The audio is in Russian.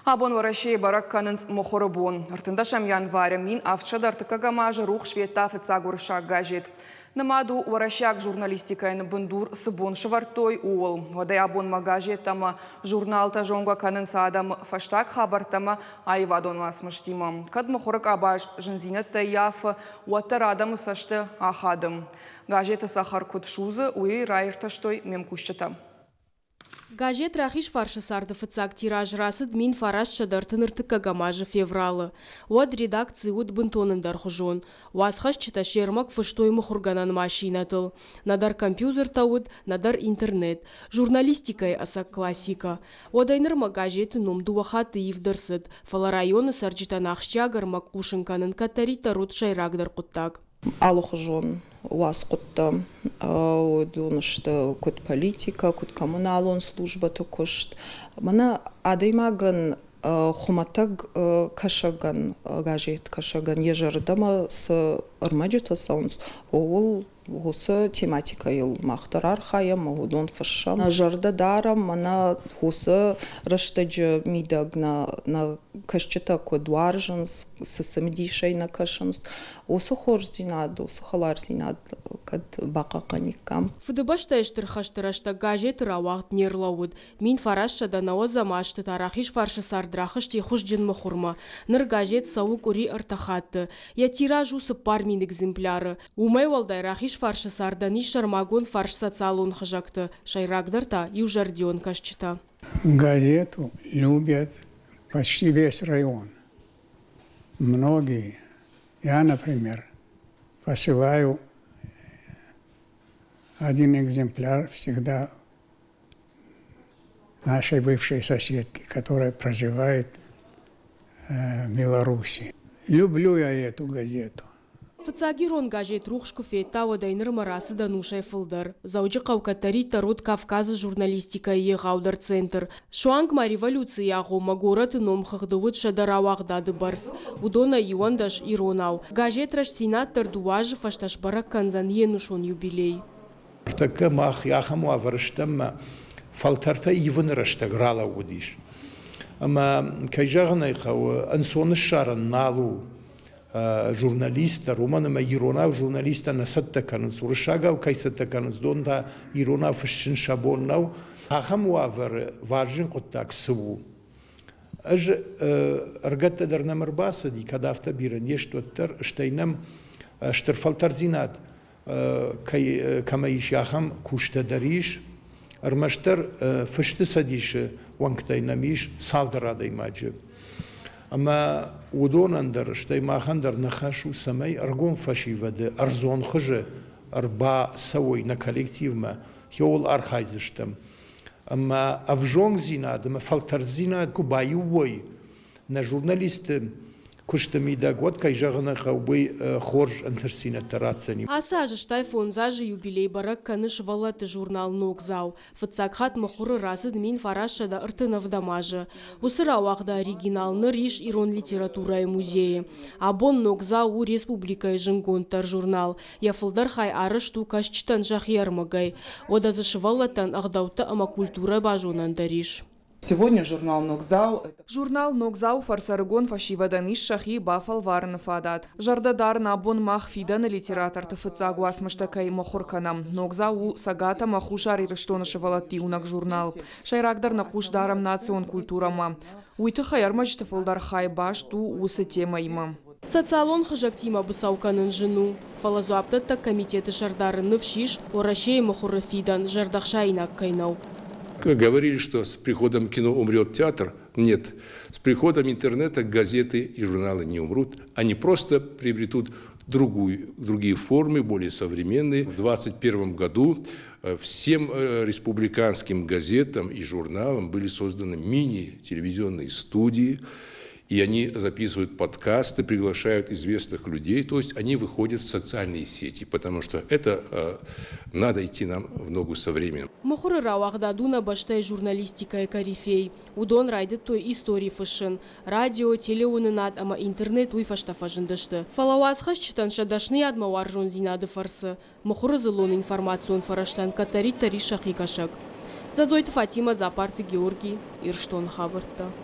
Абон варашей барак канынс мохоробон. Артындашам января мин автшадартыка гамажы рух швета фыцагуршак газет. Намаду варашак журналистикайны бындур сыбон швартой уол. Водай абон магажетама журналта жонга канынса адам фаштак хабартама айвадон ласмыштима. Кад мохорак абаж жынзинет таяф уаттар адам сашты ахадым. Газета сахар кутшузы уи райырташтой мемкущата. Газет рахиш фаршы сарды фыцак тираж расы дмин фараш шадартын ыртыка гамажы февралы. Уад редакции уд бынтонындар хужон. Уазхаш чита шермак фыштой мухурганан машинатыл. Надар компьютер тауд, надар интернет. Журналистикай асак классика. Уадайнырма газеты номду вахаты ивдырсыд. Фала районы сарджитанахшчагар макушынканын катарита руд шайрагдар куттак. Алухжон вас кутта, что кут политика, кут коммуналон служба тукушт. Мана адаймаган хуматаг кашаган газет кашаган ежардама с армаджита саунс. Ол хуса тематика ил махтарар хая махудон фашам. Жарда дарам мана хуса раштаджа мидаг на кашчета кодваржанс с самдишей на кашанс. Осу хорзинад, осу халарзинад кад бакаканикам. Фудыбашта эштырхаштырашта газет равагт нерлауд. Мин фарашша да наозамашты тарахиш фаршы сардрахыш техушджин махурма. Ныр газет саук ури артахатты. Я тиражу пар мин экземпляры. Умай валдай рахиш фаршы сардани шармагон фарш социалон хажакты. Шайрагдарта и ужардион кашчита. Газету любят почти весь район. Многие. Я, например, посылаю один экземпляр всегда нашей бывшей соседке, которая проживает в Беларуси. Люблю я эту газету. Фыцагирон газет рухшку фетта водайныр марасы данушай фылдар. Заучы кавкатари тарут Кавказы журналистика е гаудар центр. Шуангма революции агома город ном хагдывыт шадаравагдады барс. Удона юандаш иронау. Газет раш сенатор дуажы фашташ барак канзан енушон юбилей. Артака мах яхаму аварштам фалтарта ивен раштаг рала удиш. Ама кайжагнай хау ансоны шаран налу журналиста романама ирона журналиста насатта канс уршагав кайсатта канс донда ирона фшин шабоннау ахаму авар важин коттак су аж аргатта дарнамарбаса ди кадафта бирен ештоттер штайнам штерфалтарзинат кай камаиш яхам кушта дариш армаштер фшты садиш ванктайнамиш салдарадай маджи. Ама удонандер штай махандер нахашу самай аргон фашиваде арзон хже арба савой на коллективма хеол архайзыштам. Ама авжон зинад, ама фалтар зинад кубаювой на журналисты куштамида год кайжагана хавбы хорж антерсина тарацани. Асажы штай фонзажы юбилей барак каныш валаты журнал нокзау. Фыцакхат махуры расы дмин фарашада ыртынов дамажы. Усыра вахда оригиналны риш ирон литература и музеи. Абон нокзау у республика и жингонтар журнал. Яфылдар хай арышту кашчитан жахьярмагай. Одазы шывалатан ахдаута ама культура бажонан дариш. Сегодня журнал Нокзау. Журнал Нокзау фарсаргон фашивадан иш шахи бафал варн фадат. Жардадар набон махфидан литератор тфцагу асмаштакай мохурканам. Нокзау сагата махушари рыштонышы валатиунак журнал. Шайрагдар накуш дарам национ культурама. Уйты хаярмач тфылдар хай баш ту усы тема има. Социалон хажактима бысауканын жину. Фалазуаптатта комитеты шардарын вшиш, орашей мохурафидан жардахшайнак кайнау. Говорили, что с приходом кино умрет театр. Нет. С приходом интернета газеты и журналы не умрут. Они просто приобретут другие формы, более современные. В 2021 году всем республиканским газетам и журналам были созданы мини-телевизионные студии. И они записывают подкасты, приглашают известных людей, то есть они выходят в социальные сети, потому что это надо идти нам в ногу со временем. Мохуры рауахдадуна баштай журналистика и карифей. Удон райдет той истории фашин. Радио, телеоны над, ама интернет уй фашта фашиндашты. Фалауаз хашчитан шадашны адма варжон зинады фарсы. Мохуры зылон информацион фараштан катарит таришах и кашак. Зазойты Фатима, Запарты Георгий, Ирштон Хабарта.